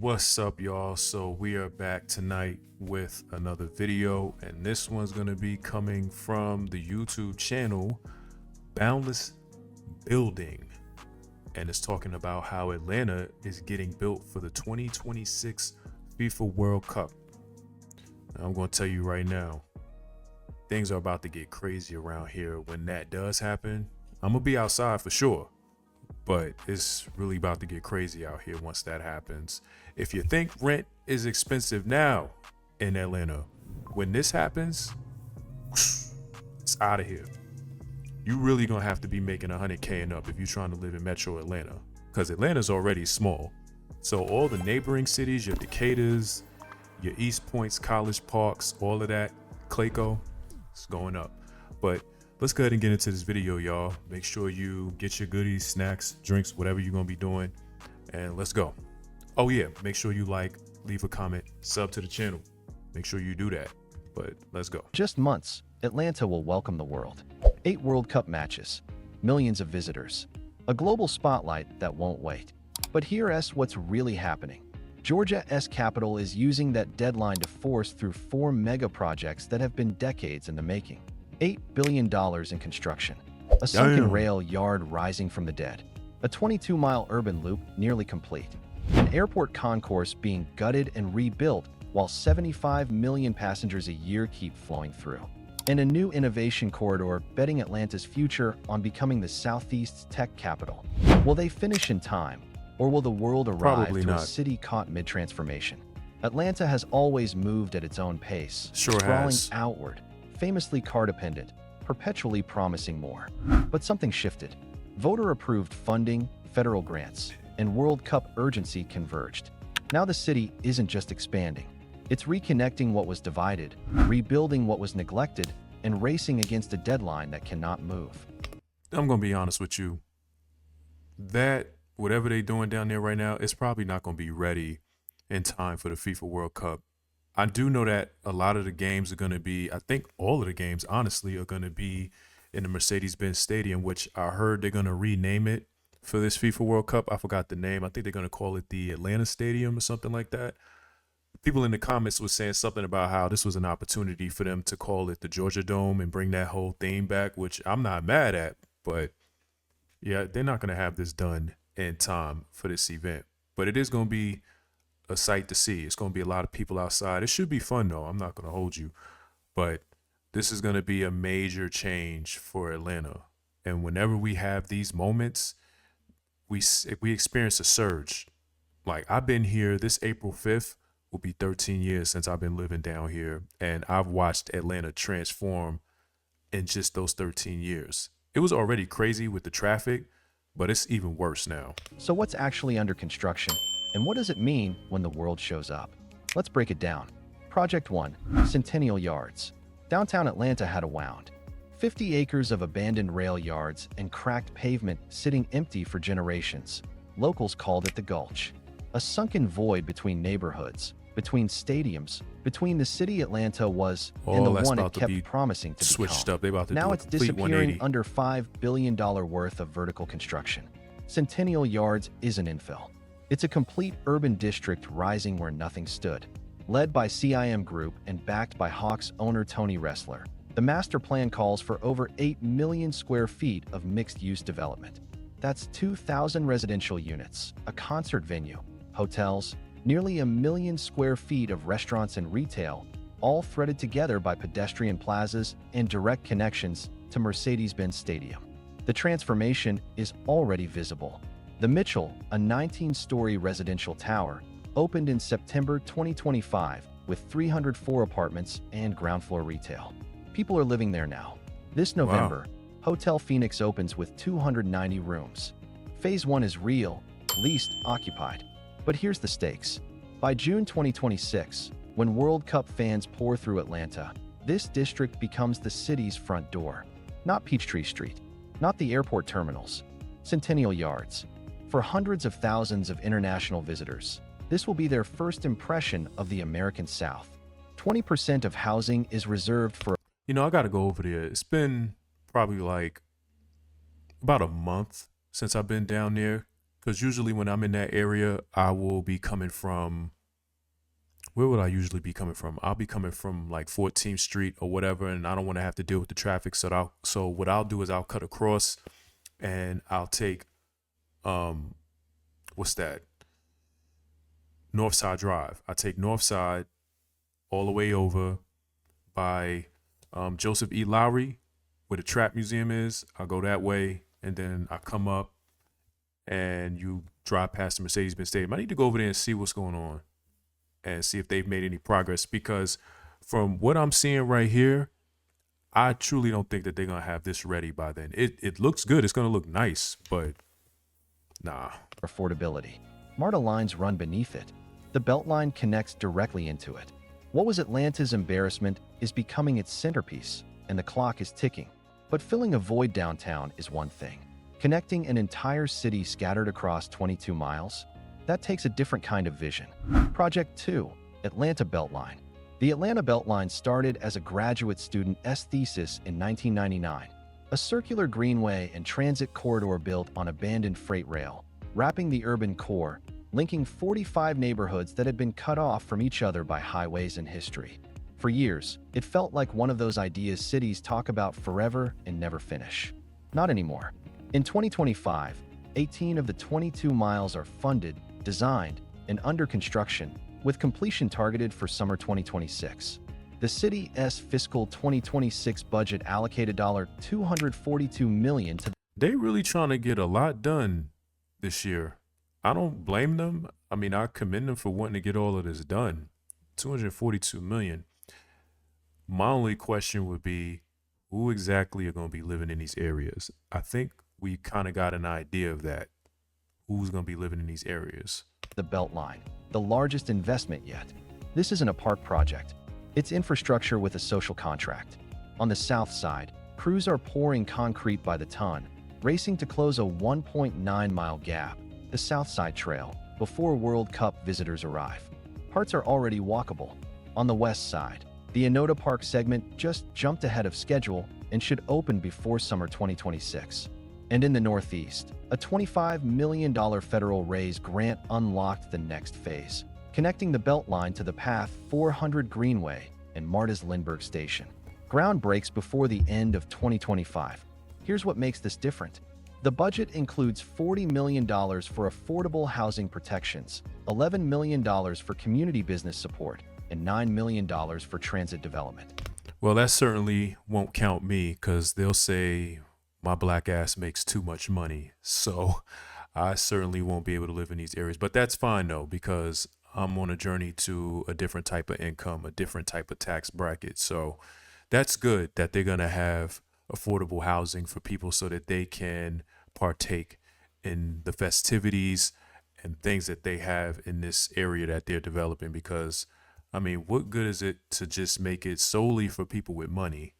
What's up, y'all? So we are back tonight with another video, and this one's going to be coming from the YouTube channel Boundless Building, and it's talking about how Atlanta is getting built for the 2026 FIFA World Cup. Now, I'm going to tell you right now, things are about to get crazy around here. When that does happen, I'm going to be outside for sure. But it's really about to get crazy out here once that happens. If you think rent is expensive now in Atlanta, when this happens, it's out of here. You really gonna have to be making 100K and up if you're trying to live in Metro Atlanta, because Atlanta's already small. So all the neighboring cities, your Decatur's, your East Points, College Parks, all of that, Clayco, it's going up. But let's go ahead and get into this video, y'all. Make sure you get your goodies, snacks, drinks, whatever you're gonna be doing, and let's go. Oh yeah, make sure you like, leave a comment, sub to the channel. Make sure you do that, but let's go. Just months, Atlanta will welcome the world. 8 World Cup matches, millions of visitors, a global spotlight that won't wait. But here's what's really happening. Georgia's capital is using that deadline to force through 4 mega projects that have been decades in the making. $8 billion in construction, a sunken rail yard rising from the dead, a 22-mile urban loop nearly complete, an airport concourse being gutted and rebuilt while 75 million passengers a year keep flowing through, and a new innovation corridor betting Atlanta's future on becoming the Southeast's tech capital. Will they finish in time, or will the world arrive to a city caught mid-transformation? Atlanta has always moved at its own pace, sprawling outward, famously car-dependent, perpetually promising more. But something shifted. Voter-approved funding, federal grants, and World Cup urgency converged. Now the city isn't just expanding. It's reconnecting what was divided, rebuilding what was neglected, and racing against a deadline that cannot move. I'm going to be honest with you. That, whatever they're doing down there right now, it's probably not going to be ready in time for the FIFA World Cup. I do know that a lot of the games are going to be, I think all of the games, honestly, are going to be in the Mercedes-Benz Stadium, which I heard they're going to rename it for this FIFA World Cup. I forgot the name. I think they're going to call it the Atlanta Stadium or something like that. People in the comments were saying something about how this was an opportunity for them to call it the Georgia Dome and bring that whole theme back, which I'm not mad at. But yeah, they're not going to have this done in time for this event. But it is going to be a sight to see. It's going to be a lot of people outside. It should be fun though. I'm not going to hold you, but this is going to be a major change for Atlanta. And whenever we have these moments, we experience a surge. Like, I've been here, this April 5th will be 13 years since I've been living down here, and I've watched Atlanta transform in just those 13 years. It was already crazy with the traffic, but it's even worse now. So what's actually under construction? And what does it mean when the world shows up? Let's break it down. Project 1, Centennial Yards. Downtown Atlanta had a wound. 50 acres of abandoned rail yards and cracked pavement sitting empty for generations. Locals called it the Gulch. A sunken void between neighborhoods, between stadiums, between the city Atlanta was and the one it kept promising to become. Now it's disappearing under $5 billion worth of vertical construction. Centennial Yards isn't infill. It's a complete urban district rising where nothing stood. Led by CIM Group and backed by Hawks owner Tony Ressler, the master plan calls for over 8 million square feet of mixed-use development. That's 2,000 residential units, a concert venue, hotels, nearly 1 million square feet of restaurants and retail, all threaded together by pedestrian plazas and direct connections to Mercedes-Benz Stadium. The transformation is already visible. The Mitchell, a 19-story residential tower, opened in September 2025 with 304 apartments and ground floor retail. People are living there now. This November, Hotel Phoenix opens with 290 rooms. Phase 1 is real, leased, occupied. But here's the stakes. By June 2026, when World Cup fans pour through Atlanta, this district becomes the city's front door. Not Peachtree Street, not the airport terminals, Centennial Yards. For hundreds of thousands of international visitors, this will be their first impression of the American South. 20% of housing is reserved for... You know, I got to go over there. It's been probably like about a month since I've been down there. Because usually when I'm in that area, I will be coming from, where would I usually be coming from? I'll be coming from like 14th Street or whatever, and I don't want to have to deal with the traffic. So what I'll do is I'll cut across and I'll take, what's that? Northside Drive. I take Northside all the way over by Joseph E. Lowry, where the Trap Museum is. I'll go that way, and then I come up and you drive past the Mercedes-Benz Stadium. I need to go over there and see what's going on and see if they've made any progress, because from what I'm seeing right here, I truly don't think that they're going to have this ready by then. It looks good. It's going to look nice, but nah. Affordability. MARTA lines run beneath it. The BeltLine connects directly into it. What was Atlanta's embarrassment is becoming its centerpiece, and the clock is ticking. But filling a void downtown is one thing. Connecting an entire city scattered across 22 miles? That takes a different kind of vision. Project 2, Atlanta BeltLine. The Atlanta BeltLine started as a graduate student's thesis in 1999. A circular greenway and transit corridor built on abandoned freight rail, wrapping the urban core, linking 45 neighborhoods that had been cut off from each other by highways and history. For years, it felt like one of those ideas cities talk about forever and never finish. Not anymore. In 2025, 18 of the 22 miles are funded, designed, and under construction, with completion targeted for summer 2026. The city's fiscal 2026 budget allocated $242 million to. They really trying to get a lot done this year. I don't blame them. I mean, I commend them for wanting to get all of this done. $242 million. My only question would be, who exactly are going to be living in these areas? I think we kind of got an idea of that. Who's going to be living in these areas? The BeltLine, the largest investment yet. This isn't a park project. It's infrastructure with a social contract. On the south side, crews are pouring concrete by the ton, racing to close a 1.9-mile gap, the South Side Trail, before World Cup visitors arrive. Parts are already walkable. On the west side, the Enoda Park segment just jumped ahead of schedule and should open before summer 2026. And in the northeast, a $25 million federal raise grant unlocked the next phase, connecting the BeltLine to the Path 400 Greenway and MARTA's Lindbergh Station. Ground breaks before the end of 2025. Here's what makes this different. The budget includes $40 million for affordable housing protections, $11 million for community business support, and $9 million for transit development. Well, that certainly won't count me, because they'll say my black ass makes too much money. So I certainly won't be able to live in these areas. But that's fine, though, because I'm on a journey to a different type of income, a different type of tax bracket. So that's good that they're going to have affordable housing for people so that they can partake in the festivities and things that they have in this area that they're developing. Because, I mean, what good is it to just make it solely for people with money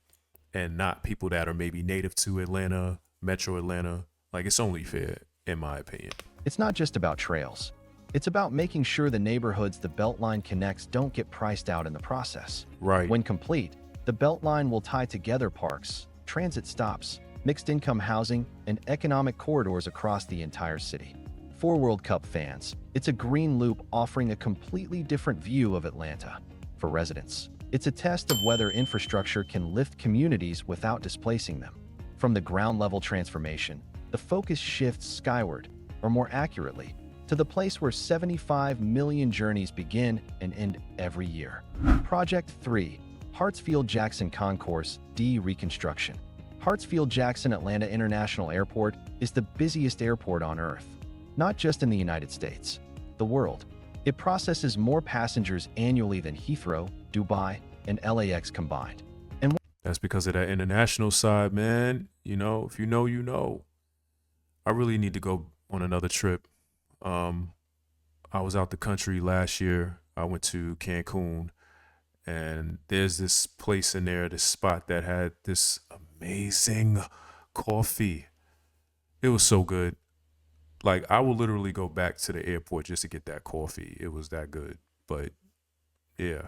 and not people that are maybe native to Atlanta, Metro Atlanta? Like, it's only fair, in my opinion. It's not just about trails. It's about making sure the neighborhoods the BeltLine connects don't get priced out in the process. Right. When complete, the BeltLine will tie together parks, transit stops, mixed income housing, and economic corridors across the entire city. For World Cup fans, it's a green loop offering a completely different view of Atlanta. For residents, it's a test of whether infrastructure can lift communities without displacing them. From the ground level transformation, the focus shifts skyward, or more accurately, to the place where 75 million journeys begin and end every year. Project 3, Hartsfield-Jackson Concourse D Reconstruction. Hartsfield-Jackson Atlanta International Airport is the busiest airport on Earth, not just in the United States, the world. It processes more passengers annually than Heathrow, Dubai, and LAX combined. And that's because of that international side, man. You know, if you know, you know. I really need to go on another trip. I was out the country last year. I went to Cancun, and there's this place in there, this spot that had this amazing coffee. It was so good. Like, I will literally go back to the airport just to get that coffee. It was that good. But yeah,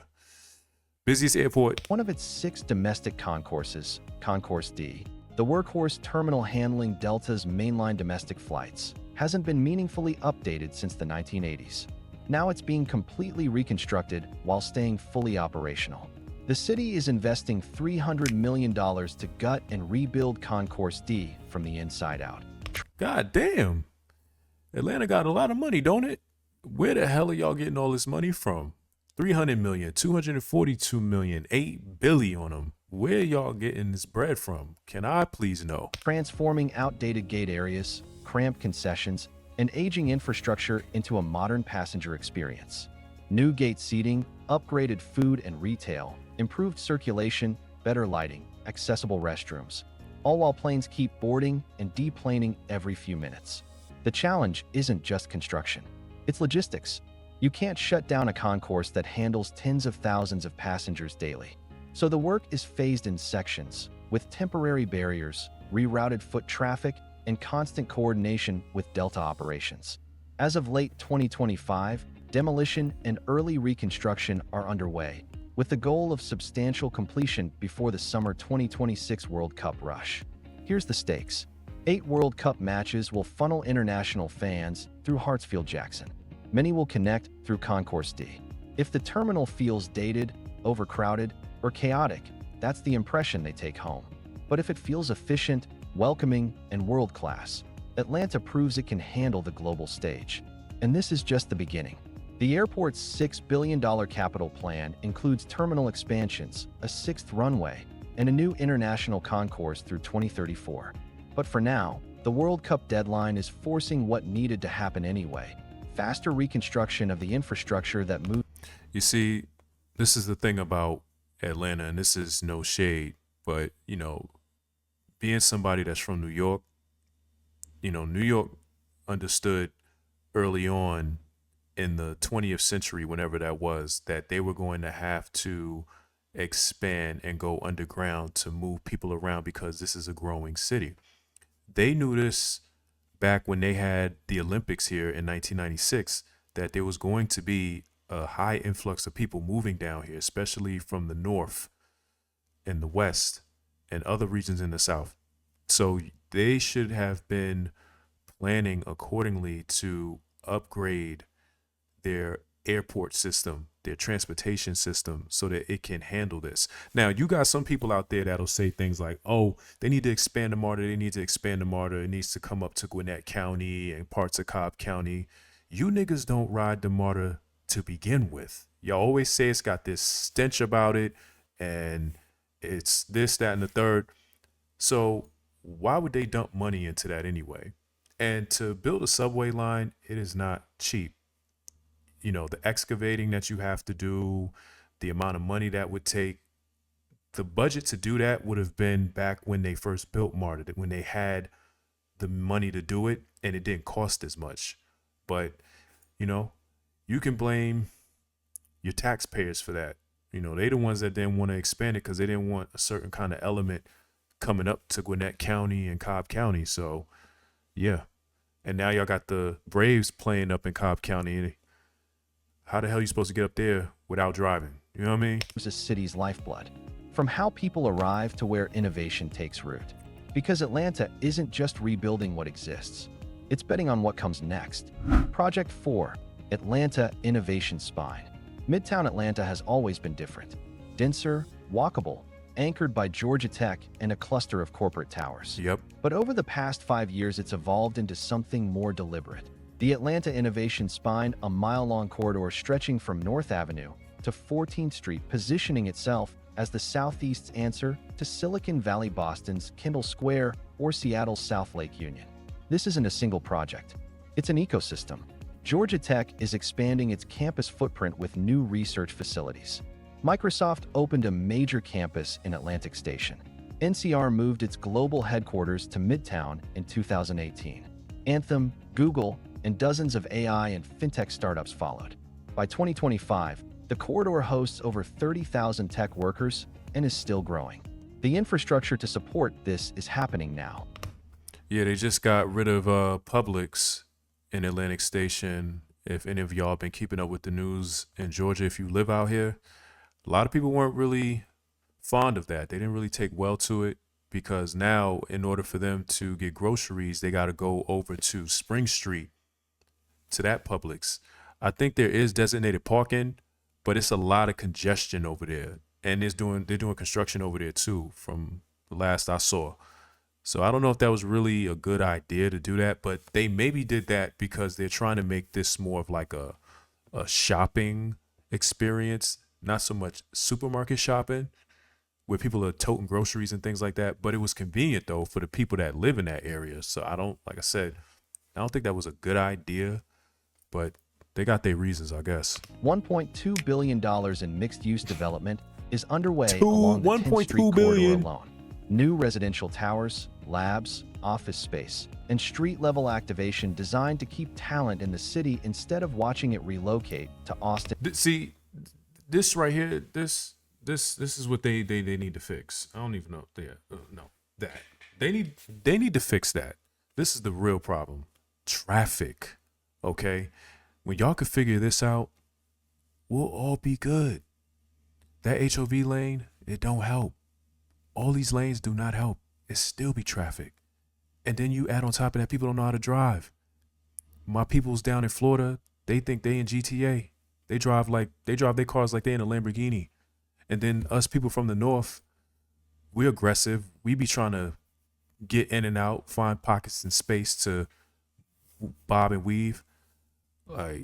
busiest airport. one of its 6 domestic concourses, Concourse D, the workhorse terminal handling Delta's mainline domestic flights. hasn't been meaningfully updated since the 1980s. Now it's being completely reconstructed while staying fully operational. The city is investing $300 million to gut and rebuild Concourse D from the inside out. God damn. Atlanta got a lot of money, don't it? Where the hell are y'all getting all this money from? 300 million, 242 million, 8 billion on them. Where y'all getting this bread from? Can I please know? Transforming outdated gate areas, cramped concessions, and aging infrastructure into a modern passenger experience. New gate seating, upgraded food and retail, improved circulation, better lighting, accessible restrooms, all while planes keep boarding and deplaning every few minutes. The challenge isn't just construction, it's logistics. You can't shut down a concourse that handles tens of thousands of passengers daily. So the work is phased in sections, with temporary barriers, rerouted foot traffic, and constant coordination with Delta operations. As of late 2025, demolition and early reconstruction are underway, with the goal of substantial completion before the summer 2026 World Cup rush. Here's the stakes. 8 World Cup matches will funnel international fans through Hartsfield-Jackson. Many will connect through Concourse D. If the terminal feels dated, overcrowded, or chaotic, that's the impression they take home. But if it feels efficient, welcoming, and world-class, Atlanta proves it can handle the global stage. And this is just the beginning. The airport's $6 billion capital plan includes terminal expansions, a 6th runway, and a new international concourse through 2034. But for now, the World Cup deadline is forcing what needed to happen anyway: faster reconstruction of the infrastructure that moved. You see, this is the thing about Atlanta, and this is no shade, but, being somebody that's from New York, New York understood early on in the 20th century, whenever that was, that they were going to have to expand and go underground to move people around because this is a growing city. They knew this back when they had the Olympics here in 1996, that there was going to be a high influx of people moving down here, especially from the north and the west and other regions in the south. So they should have been planning accordingly to upgrade their airport system, their transportation system, so that it can handle this. Now, you got some people out there that'll say things like, oh, they need to expand the MARTA, it needs to come up to Gwinnett County and parts of Cobb County. You niggas don't ride the MARTA to begin with. Y'all always say it's got this stench about it, and it's this, that, and the third. So why would they dump money into that anyway? And to build a subway line, it is not cheap. The excavating that you have to do, the amount of money that would take, the budget to do that would have been back when they first built MARTA, when they had the money to do it and it didn't cost as much. But, you can blame your taxpayers for that. They the ones that didn't want to expand it because they didn't want a certain kind of element coming up to Gwinnett County and Cobb County. So, yeah. And now y'all got the Braves playing up in Cobb County. How the hell are you supposed to get up there without driving? You know what I mean? A city's lifeblood, from how people arrive to where innovation takes root. Because Atlanta isn't just rebuilding what exists, it's betting on what comes next. Project 4, Atlanta Innovation Spine. Midtown Atlanta has always been different. Denser, walkable, anchored by Georgia Tech and a cluster of corporate towers. Yep. But over the past 5 years, it's evolved into something more deliberate. The Atlanta Innovation Spine, a mile-long corridor stretching from North Avenue to 14th Street, positioning itself as the Southeast's answer to Silicon Valley Boston's Kendall Square or Seattle's South Lake Union. This isn't a single project. It's an ecosystem. Georgia Tech is expanding its campus footprint with new research facilities. Microsoft opened a major campus in Atlantic Station. NCR moved its global headquarters to Midtown in 2018. Anthem, Google, and dozens of AI and fintech startups followed. By 2025, the corridor hosts over 30,000 tech workers and is still growing. The infrastructure to support this is happening now. Yeah, they just got rid of Publix in Atlantic Station. If any of y'all have been keeping up with the news in Georgia, if you live out here, a lot of people weren't really fond of that. They didn't really take well to it. because now in order for them to get groceries, they got to go over to Spring Street to that Publix. I think there is designated parking, but it's a lot of congestion over there, and they're doing construction over there too, from the last I saw. So I don't know if that was really a good idea to do that, but they maybe did that because they're trying to make this more of like a shopping experience, not so much supermarket shopping where people are toting groceries and things like that. But it was convenient though for the people that live in that area. So like I said, I don't think that was a good idea, but they got their reasons, I guess. $1.2 billion in mixed-use development is underway Two- along the 10th 1.2 Street corridor billion. alone. New residential towers, labs, office space, and street-level activation designed to keep talent in the city instead of watching it relocate to Austin. See, this right here, this is what they need to fix. I don't even know if they need to fix that. This is the real problem. Traffic. Okay? When y'all can figure this out, we'll all be good. That HOV lane, it don't help. All these lanes do not help. It still be traffic. And then you add on top of that, people don't know how to drive. My people's down in Florida, they think they in GTA. They drive their cars like they in a Lamborghini. And then us people from the north, we're aggressive. We be trying to get in and out, find pockets and space to bob and weave.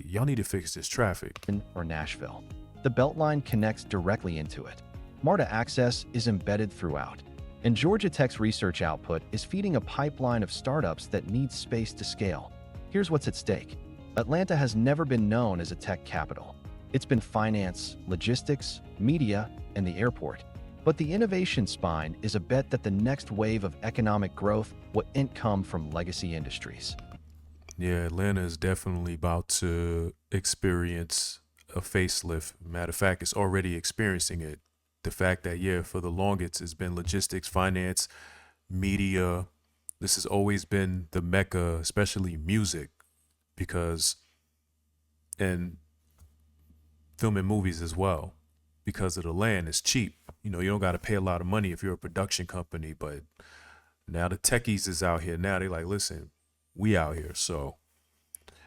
Y'all need to fix this traffic. Or Nashville. The BeltLine connects directly into it. MARTA access is embedded throughout, and Georgia Tech's research output is feeding a pipeline of startups that need space to scale. Here's what's at stake. Atlanta has never been known as a tech capital. It's been finance, logistics, media, and the airport. But the innovation spine is a bet that the next wave of economic growth won't come from legacy industries. Yeah, Atlanta is definitely about to experience a facelift. Matter of fact, it's already experiencing it. The fact that, for the longest, it's been logistics, finance, media. This has always been the mecca, especially music, and film and movies as well, because of the land. It's cheap. You don't got to pay a lot of money if you're a production company, but now the techies is out here. Now they like, listen, we out here. So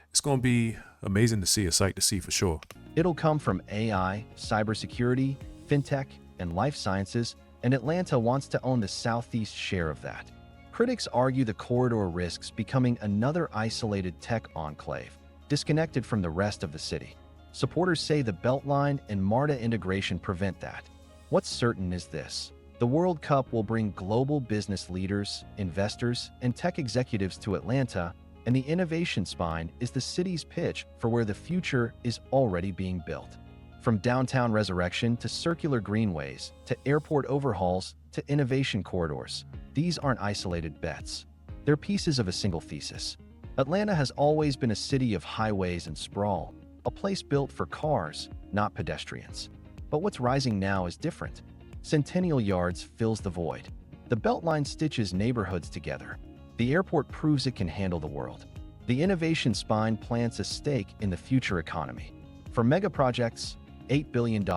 it's going to be amazing to see, a sight to see for sure. It'll come from AI, cybersecurity, fintech, and life sciences, and Atlanta wants to own the southeast share of that. Critics argue the corridor risks becoming another isolated tech enclave, disconnected from the rest of the city. Supporters say the BeltLine and MARTA integration prevent that. What's certain is this: the World Cup will bring global business leaders, investors, and tech executives to Atlanta, and the innovation spine is the city's pitch for where the future is already being built. From downtown resurrection to circular greenways, to airport overhauls, to innovation corridors, these aren't isolated bets. They're pieces of a single thesis. Atlanta has always been a city of highways and sprawl, a place built for cars, not pedestrians. But what's rising now is different. Centennial Yards fills the void. The BeltLine stitches neighborhoods together. The airport proves it can handle the world. The innovation spine plants a stake in the future economy. For mega projects, $8 billion,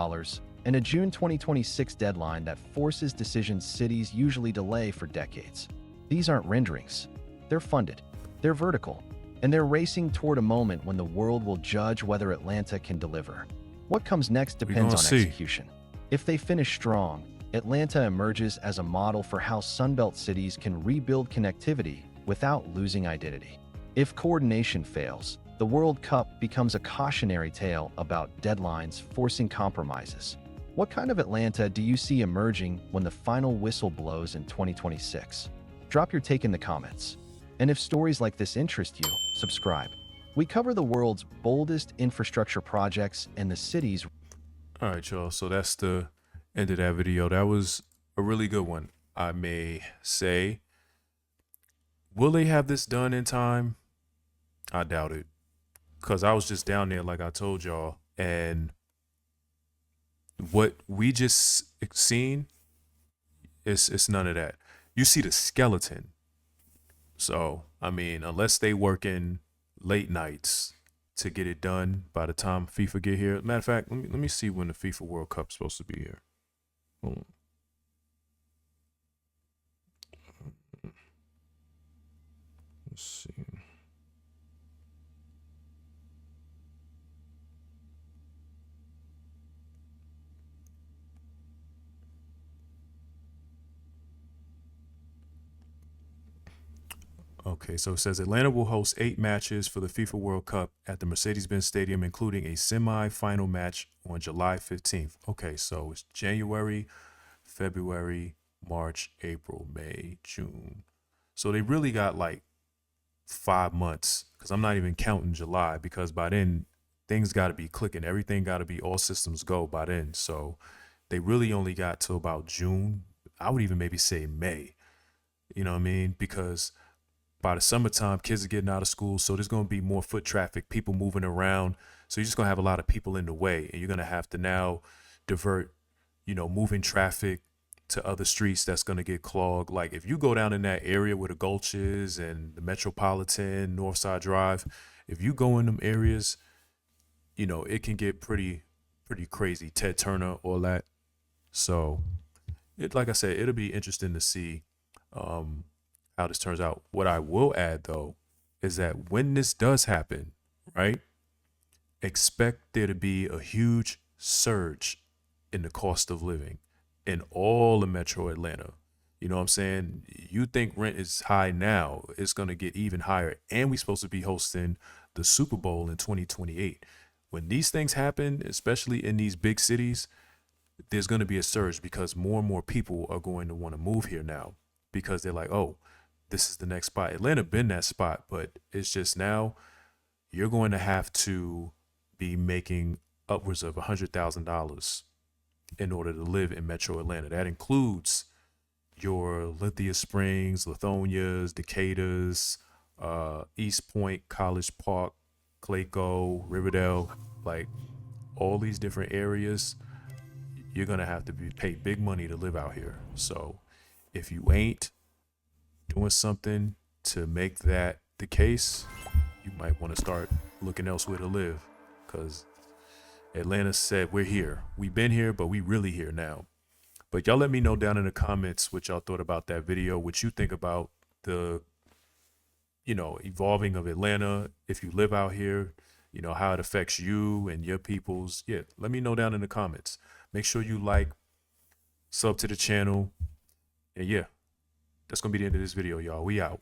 and a June 2026 deadline that forces decisions cities usually delay for decades. These aren't renderings. They're funded. They're vertical. And they're racing toward a moment when the world will judge whether Atlanta can deliver. What comes next depends on execution. If they finish strong, Atlanta emerges as a model for how Sunbelt cities can rebuild connectivity without losing identity. If coordination fails, the World Cup becomes a cautionary tale about deadlines forcing compromises. What kind of Atlanta do you see emerging when the final whistle blows in 2026? Drop your take in the comments. And if stories like this interest you, subscribe. We cover the world's boldest infrastructure projects and the city's... All right, y'all. So that's the end of that video. That was a really good one, I may say. Will they have this done in time? I doubt it. Because I was just down there, like I told y'all, and what we just seen, it's none of that. You see the skeleton. So, I mean, unless they working late nights to get it done by the time FIFA get here. Matter of fact, let me see when the FIFA World Cup's supposed to be here. Let's see. Okay, so it says Atlanta will host 8 matches for the FIFA World Cup at the Mercedes-Benz Stadium, including a semi-final match on July 15th. Okay, so it's January, February, March, April, May, June. So they really got like 5 months, because I'm not even counting July, because by then things got to be clicking. Everything got to be all systems go by then. So they really only got to about June. I would even maybe say May. You know what I mean? Because by the summertime, kids are getting out of school, so there's going to be more foot traffic, people moving around. So you're just going to have a lot of people in the way, and you're going to have to now divert, moving traffic to other streets that's going to get clogged. Like if you go down in that area where the Gulch is and the Metropolitan, Northside Drive, if you go in them areas, it can get pretty crazy. Ted Turner, all that. So like I said, it'll be interesting to see how this turns out. What I will add though is that when this does happen, right, expect there to be a huge surge in the cost of living in all of Metro Atlanta. You know what I'm saying? You think rent is high now, it's going to get even higher. And we're supposed to be hosting the Super Bowl in 2028. When these things happen, especially in these big cities, there's going to be a surge because more and more people are going to want to move here now because they're like, oh, this is the next spot. Atlanta been that spot, but it's just now you're going to have to be making upwards of $100,000 in order to live in Metro Atlanta. That includes your Lithia Springs, Lithonias, Decatur's, East Point, College Park, Clayco, Riverdale, like all these different areas. You're gonna have to pay big money to live out here. So if you ain't doing something to make that the case, you might want to start looking elsewhere to live, because Atlanta said we're here. We've been here, but we really here now. But y'all let me know down in the comments what y'all thought about that video, what you think about the, evolving of Atlanta. If you live out here, how it affects you and your peoples. Yeah, let me know down in the comments. Make sure you like, sub to the channel. And yeah, that's going to be the end of this video, y'all. We out.